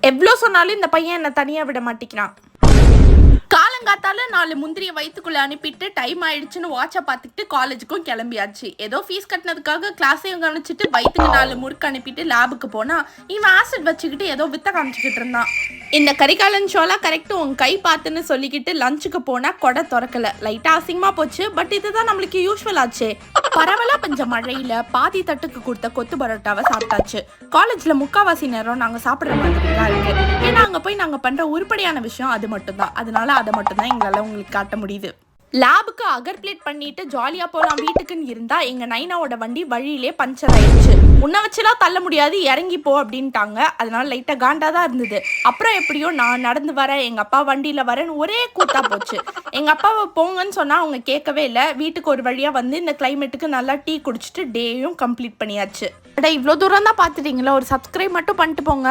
எவ்வளோ சொன்னாலும் இந்த பையன் என்னை தனியாக விட மாட்டேங்கிறான். காலங்காத்தால 4 முந்திரியை வயிற்றுக்குள்ளே அனுப்பிட்டு டைம் ஆயிடுச்சுன்னு வாட்சை பார்த்துக்கிட்டு காலேஜுக்கும் கிளம்பியாச்சு. ஏதோ ஃபீஸ் கட்டினதுக்காக கிளாஸையும் கவனிச்சிட்டு வயிற்றுக்கு 4 முறுக்கு அனுப்பிட்டு லேபுக்கு போனால் இவன் ஆசிட் வச்சுக்கிட்டு ஏதோ வித்த காமிச்சிக்கிட்டு இருந்தான். இந்த கரிகாலன் ஷோலாம் கரெக்டு உன் கை பார்த்துன்னு சொல்லிக்கிட்டு லஞ்சுக்கு போனால் கொடை திறக்கலை. லைட்டாக அசிங்கமாக போச்சு. பட் இதுதான் நம்மளுக்கு யூஸ்வல் ஆச்சு. பரவலாக பஞ்ச மழையில் பாதி தட்டுக்கு கொடுத்த கொத்து பரோட்டாவை சாப்பிட்டாச்சு. காலேஜில் முக்கால்வாசி நேரம் நாங்கள் சாப்பிட்ற மாதிரி தான் இருக்குது. ஏன்னா அங்கே போய் நாங்கள் பண்ணுற உருப்படியான விஷயம் அது மட்டும்தான். அதனால அதை மட்டும்தான் எங்களால் உங்களுக்கு காட்ட முடியுது. லேபுக்கு அகர் பிளேட் பண்ணிட்டு ஜாலியாக போகலாம் வீட்டுக்குன்னு இருந்தால் எங்கள் நைனாவோட வண்டி வழியிலே பஞ்சர் ஆயிடுச்சு. உன்னை வச்சுலாம் தள்ள முடியாது, இறங்கி போ அப்படின்ட்டாங்க. அதனால லைட்டாக காண்டாக தான் இருந்தது. அப்புறம் எப்படியோ நான் நடந்து வரேன், எங்கள் அப்பா வண்டியில் வரேன்னு ஒரே கூத்தா போச்சு. எங்கள் அப்பாவை போங்கன்னு சொன்னால் அவங்க கேட்கவே இல்லை. வீட்டுக்கு ஒரு வழியாக வந்து இந்த கிளைமேட்டுக்கு நல்லா டீ குடிச்சிட்டு டேயும் கம்ப்ளீட் பண்ணியாச்சு. அட இவ்வளோ தூரம் தான் பார்த்துட்டீங்களா, ஒரு சப்ஸ்கிரைப் மட்டும் பண்ணிட்டு போங்க.